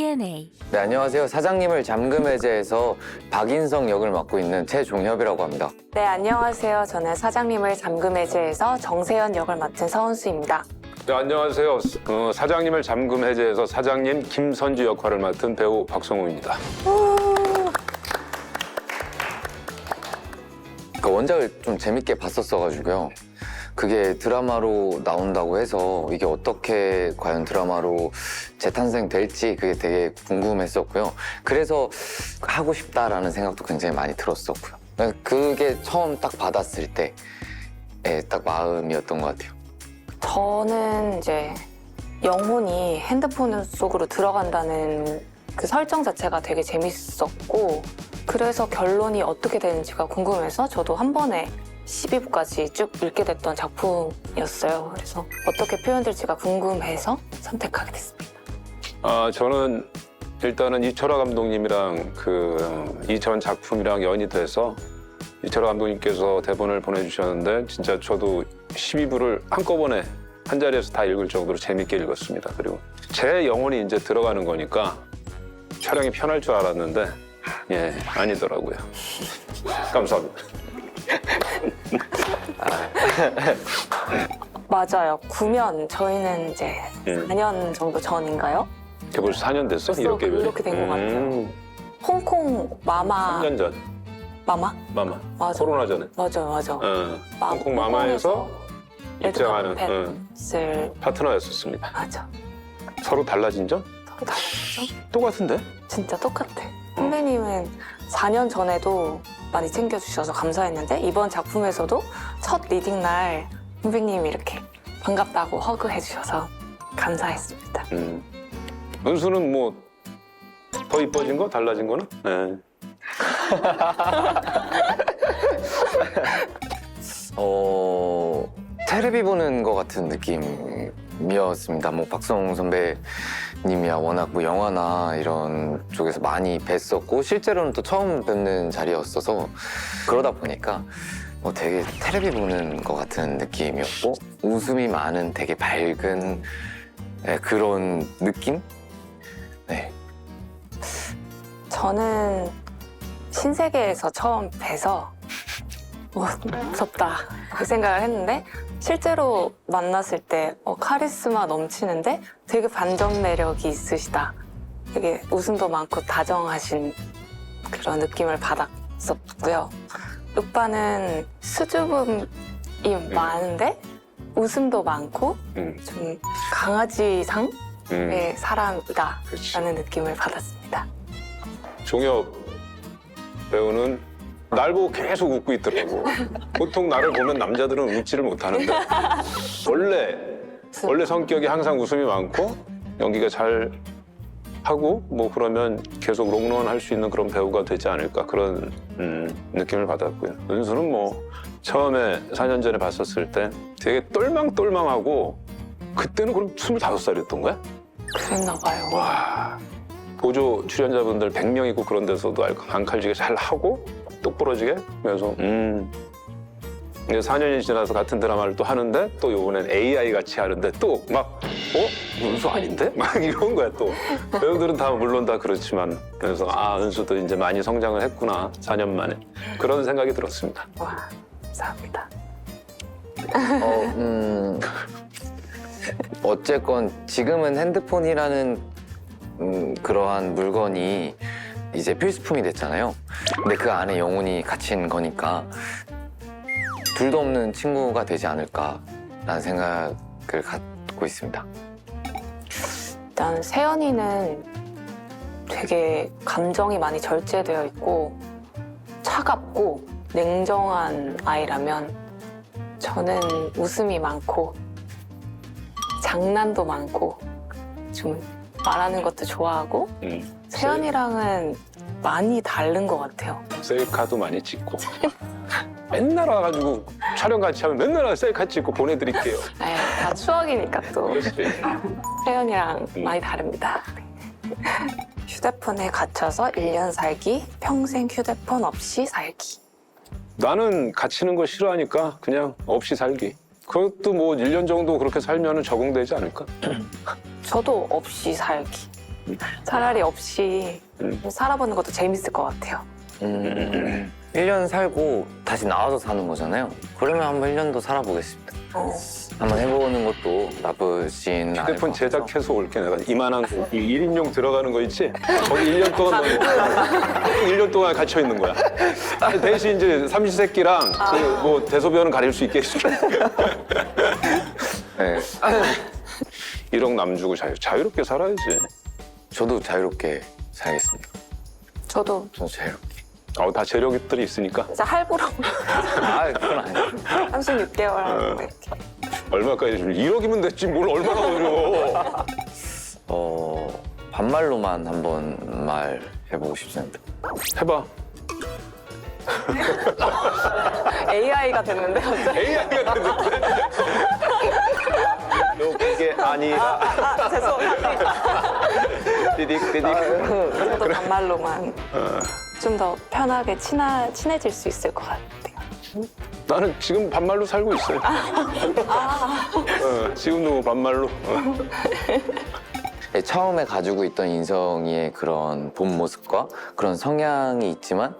DNA. 네, 안녕하세요. 사장님을 잠금해제해서 박인성 역을 맡고 있는 최종협이라고 합니다. 네, 안녕하세요. 저는 사장님을 잠금해제해서 정세현 역을 맡은 서은수입니다. 네, 안녕하세요. 사장님을 잠금 해제해서 사장님 김선주 역할을 맡은 배우 박성우입니다. 그 원작을 좀 재밌게 봤었어가지고요. 그게 드라마로 나온다고 해서 이게 어떻게 과연 드라마로 재탄생될지 그게 되게 궁금했었고요. 그래서 하고 싶다라는 생각도 굉장히 많이 들었었고요. 그게 처음 딱 받았을 때 딱 마음이었던 것 같아요. 저는 이제 영혼이 핸드폰 속으로 들어간다는 그 설정 자체가 되게 재밌었고, 그래서 결론이 어떻게 되는지가 궁금해서 저도 한 번에 12부까지 쭉 읽게 됐던 작품이었어요. 그래서 어떻게 표현될지가 궁금해서 선택하게 됐습니다. 저는 일단은 이철화 감독님이랑 이 전 작품이랑 연이 돼서 이철화 감독님께서 대본을 보내주셨는데 진짜 저도 12부를 한꺼번에 한 자리에서 다 읽을 정도로 재밌게 읽었습니다. 그리고 제 영혼이 이제 들어가는 거니까 촬영이 편할 줄 알았는데 아니더라고요. 감사합니다. 맞아요. 9년, 저희는 이제 4년 정도 전인가요? 그게 벌써 4년 됐어? 벌써 이렇게 이렇게 된 것 같아요. 홍콩 마마. 3년 전. 마마? 마마. 맞아. 코로나 전에. 맞아. 홍콩 마마에서 입장하는 뱃을 파트너였었습니다. 맞아. 서로 달라진 점? 서로 다르죠? 똑같은데? 진짜 똑같아. 선배님은 4년 전에도 많이 챙겨주셔서 감사했는데 이번 작품에서도 첫 리딩 날 선배님이 이렇게 반갑다고 허그해주셔서 감사했습니다. 은수는 뭐 더 이뻐진 거? 달라진 거는? 네. 테레비 보는 것 같은 느낌이었습니다. 뭐 박성웅 선배님이야 워낙 뭐 영화나 이런 쪽에서 많이 뵀었고 실제로는 또 처음 뵙는 자리였어서 그러다 보니까 뭐 되게 테레비 보는 것 같은 느낌이었고 웃음이 많은 되게 밝은 그런 느낌? 네. 저는 신세계에서 처음 뵈서 무섭다 그 생각을 했는데 실제로 만났을 때 카리스마 넘치는데 되게 반전 매력이 있으시다. 되게 웃음도 많고 다정하신 그런 느낌을 받았었고요. 오빠는 수줍음이 많은데 웃음도 많고 좀 강아지상의 사람이다 라는 느낌을 받았습니다. 종혁 배우는 날 보고 계속 웃고 있더라고. 보통 나를 보면 남자들은 웃지를 못하는데 원래 성격이 항상 웃음이 많고 연기가 잘 하고 뭐 그러면 계속 롱런 할 수 있는 그런 배우가 되지 않을까 그런 느낌을 받았고요. 은수는 뭐 처음에 4년 전에 봤었을 때 되게 똘망똘망하고 그때는 그럼 25살이었던 거야? 그랬나 봐요. 와, 보조 출연자분들 100명 있고 그런 데서도 앙칼지게 잘 하고 똑부러지게 그래서 4년이 지나서 같은 드라마를 또 하는데 또 이번엔 AI 같이 하는데 또 막 은수 아닌데? 막 이런 거야 또. 배우들은 다 물론 다 그렇지만 그래서 은수도 이제 많이 성장을 했구나 4년 만에 그런 생각이 들었습니다. 와, 감사합니다. 어쨌건 지금은 핸드폰이라는 그러한 물건이 이제 필수품이 됐잖아요. 근데 그 안에 영혼이 갇힌 거니까 둘도 없는 친구가 되지 않을까라는 생각을 갖고 있습니다. 일단 세연이는 되게 감정이 많이 절제되어 있고 차갑고 냉정한 아이라면 저는 웃음이 많고 장난도 많고 좀 말하는 것도 좋아하고 세연이랑은 많이 다른 것 같아요. 셀카도 많이 찍고 맨날 와가지고 촬영 같이 하면 맨날 셀카 찍고 보내드릴게요. 네, 다 추억이니까 또 그렇지. 세연이랑 많이 다릅니다. 휴대폰에 갇혀서 1년 살기, 평생 휴대폰 없이 살기. 나는 갇히는 거 싫어하니까 그냥 없이 살기. 그것도 뭐 1년 정도 그렇게 살면 적응되지 않을까? 저도 없이 살기. 차라리 없이 살아보는 것도 재밌을 것 같아요. 1년 살고 다시 나와서 사는 거잖아요. 그러면 한번 1년도 살아보겠습니다. 한번 해보는 것도 나쁘진 않을 휴대폰 것 같아서. 제작해서 올게. 내가 이만한 거, 1인용 들어가는 거 있지? 거기 1년 동안 1년 동안 갇혀 있는 거야. 대신 이제 삼시세끼랑 뭐 대소변은 가릴 수 있게 해줄게. 네. 1억 남주고 자유롭게 살아야지. 저도 자유롭게 살겠습니다. 저도 저도 자유롭게. 다 재력들이 있으니까. 진짜 할부로 아, 그건 아니에요. 36개월 하는데 이렇게. 얼마까지 줄? 1억이면 됐지 뭘 얼마나 어려워. 반말로만 한번 말해보고 싶습니다. 해봐. AI가 됐는데 갑자기. AI가 됐는데. 너 그게 아니라. 죄송합니다. 띠딕. 저도 반말로만 좀 더 편하게 친해질 수 있을 것 같아요. 나는 지금 반말로 살고 있어요. 지금도 반말로. 네, 처음에 가지고 있던 인성이의 그런 본 모습과 그런 성향이 있지만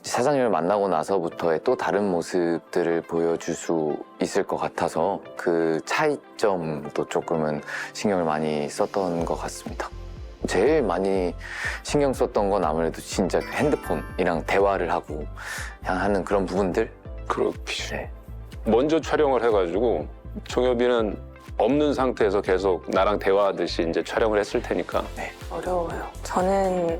사장님을 만나고 나서부터의 또 다른 모습들을 보여줄 수 있을 것 같아서 그 차이점도 조금은 신경을 많이 썼던 것 같습니다. 제일 많이 신경 썼던 건 아무래도 진짜 그 핸드폰이랑 대화를 하고 그냥 하는 그런 부분들. 그렇지. 네. 먼저 촬영을 해가지고 종엽이는 없는 상태에서 계속 나랑 대화하듯이 이제 촬영을 했을 테니까. 어려워요. 저는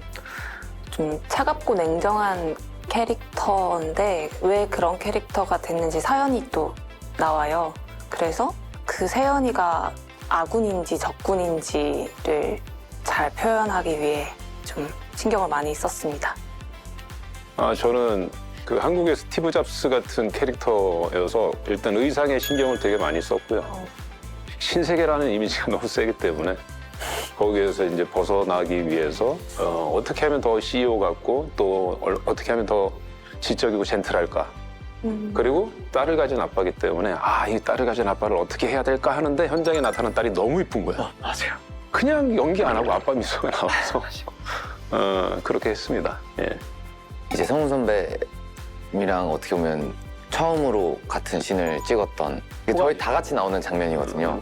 좀 차갑고 냉정한 캐릭터인데 왜 그런 캐릭터가 됐는지 사연이 또 나와요. 그래서 그 세연이가 아군인지 적군인지를 잘 표현하기 위해 좀 신경을 많이 썼습니다. 저는 그 한국의 스티브 잡스 같은 캐릭터여서 일단 의상에 신경을 되게 많이 썼고요. 신세계라는 이미지가 너무 세기 때문에 거기에서 이제 벗어나기 위해서 어떻게 하면 더 CEO 같고 또 어떻게 하면 더 지적이고 젠틀할까. 그리고 딸을 가진 아빠기 때문에 이 딸을 가진 아빠를 어떻게 해야 될까 하는데 현장에 나타난 딸이 너무 이쁜 거야. 맞아요. 그냥 연기 안 하고 아빠 미소가 나와서 그렇게 했습니다. 예. 이제 성훈 선배님이랑 어떻게 보면 처음으로 같은 씬을 찍었던 저희 다 같이 나오는 장면이거든요.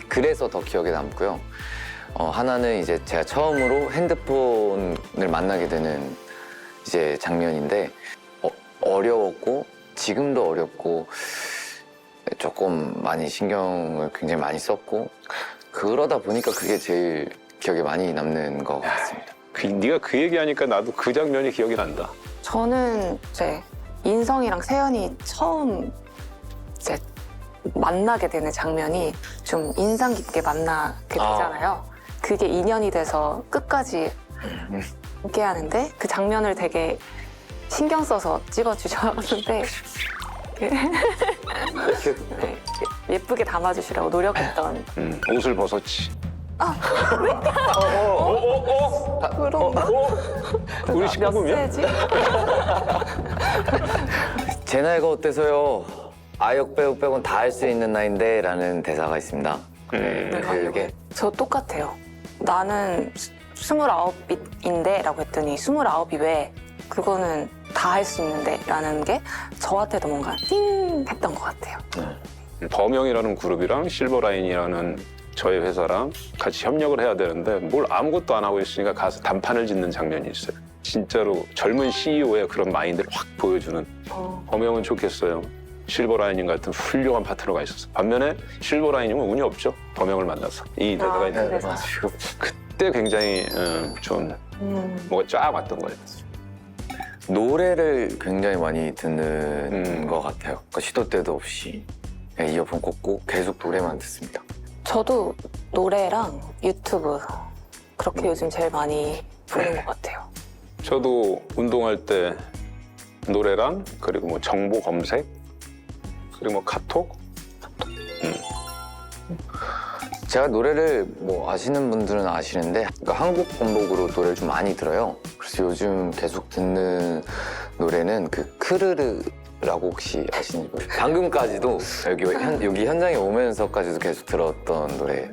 그래서 더 기억에 남고요. 하나는 이제 제가 처음으로 핸드폰을 만나게 되는 이제 장면인데 어려웠고 지금도 어렵고 조금 많이 신경을 굉장히 많이 썼고 그러다 보니까 그게 제일 기억에 많이 남는 것 같습니다. 네가 그 얘기하니까 나도 그 장면이 기억이 난다. 저는 이제 인성이랑 세연이 처음 이제 만나게 되는 장면이 좀 인상 깊게 만나게 되잖아요. 그게 인연이 돼서 끝까지 함께 하는데 그 장면을 되게 신경 써서 찍어주셨는데 네, 예쁘게 담아주시라고 노력했던 옷을 벗었지. 그런 우리 몇 식구금이야? 세지? 제 나이가 어때서요? 아역 배우 빼곤 다 할 수 있는 나이인데 라는 대사가 있습니다. 그게 저 똑같아요. 나는 29인데 라고 했더니 29이 왜? 그거는 다 할 수 있는데 라는 게 저한테도 뭔가 띵 했던 것 같아요. 범영이라는 그룹이랑 실버라인이라는 저희 회사랑 같이 협력을 해야 되는데 뭘 아무것도 안 하고 있으니까 가서 단판을 짓는 장면이 있어요. 진짜로 젊은 CEO의 그런 마인드를 확 보여주는. 범영은 좋겠어요. 실버라이닝 같은 훌륭한 파트너가 있었어. 반면에 실버라이닝은 운이 없죠. 범영을 만나서. 이 대사가 있는데 그래서. 그때 굉장히 좀 뭐가 쫙 왔던 거예요. 노래를 굉장히 많이 듣는 것 같아요. 그러니까 시도 때도 없이 그냥 이어폰 꽂고 계속 노래만 듣습니다. 저도 노래랑 유튜브 그렇게 요즘 제일 많이 보는 것 같아요. 저도 운동할 때 노래랑 그리고 뭐 정보 검색 그리고 뭐 카톡. 제가 노래를 뭐 아시는 분들은 아시는데 그러니까 한국 본복으로 노래를 좀 많이 들어요. 그래서 요즘 계속 듣는 노래는 그 크르르라고 혹시 아시는지 모르겠어요. 방금까지도 여기 현장에 오면서까지도 계속 들었던 노래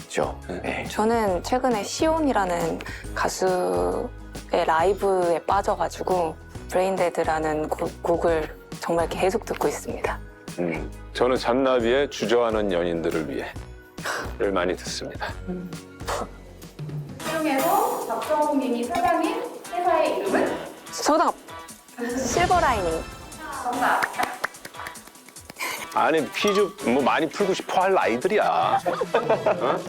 있죠. 네. 저는 최근에 시온이라는 가수의 라이브에 빠져가지고 브레인데드라는 곡을 정말 계속 듣고 있습니다. 저는 잔나비의 주저하는 연인들을 위해를 많이 듣습니다. 중에서 박정욱 님이 사장님 회사의 이름은? 정답! 실버라이닝. 정답. 아니 퀴즈 뭐 많이 풀고 싶어 할 나이들이야. 어?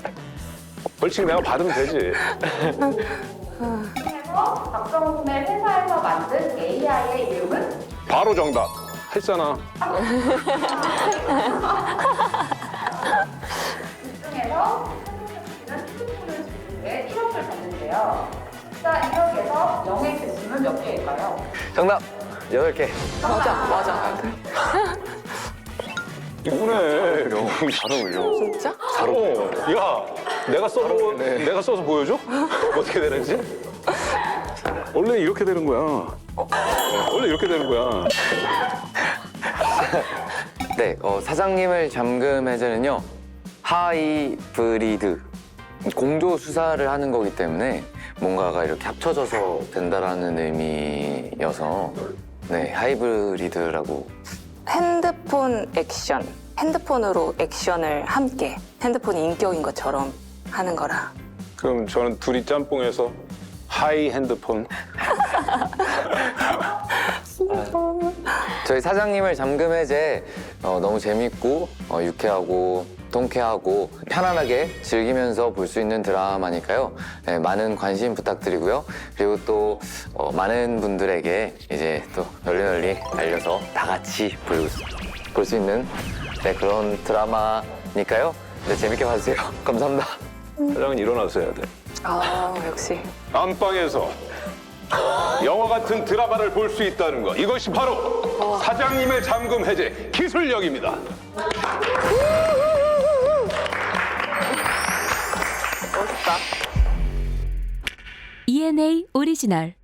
벌칙 내가 받으면 되지. 중에서 박정욱 의 회사에서 만든 AI의 이름은? 바로 정답. 했잖아. 이 중에서 사장님 휴대폰을 주는 게 1억을 받는데요. 자, 1억에서 0의 개수는 몇 개일까요? 정답 8개. 맞아. 이거네. 잘 어울려. 진짜? 야, 내가 써서 보여줘? 어떻게 되는지? 원래 이렇게 되는 거야. 원래 이렇게 되는 거야. 네, 사장님을 잠금 해제는요 하이브리드 공조 수사를 하는 거기 때문에 뭔가가 이렇게 합쳐져서 된다라는 의미여서 네 하이브리드라고. 핸드폰 액션. 핸드폰으로 액션을 함께 핸드폰이 인격인 것처럼 하는 거라. 그럼 저는 둘이 짬뽕해서 하이 핸드폰. 저희 사장님을 잠금 해제 너무 재밌고 유쾌하고 통쾌하고 편안하게 즐기면서 볼 수 있는 드라마니까요. 네, 많은 관심 부탁드리고요. 그리고 또 많은 분들에게 이제 또 널리 알려서 다 같이 볼 수 있는 네, 그런 드라마니까요. 네, 재밌게 봐주세요. 감사합니다. 사장은 일어나서 해야 돼. 아, 역시. 안방에서 영화 같은 드라마를 볼 수 있다는 것. 이것이 바로 사장님의 잠금 해제 기술력입니다. 멋있다. ENA 오리지널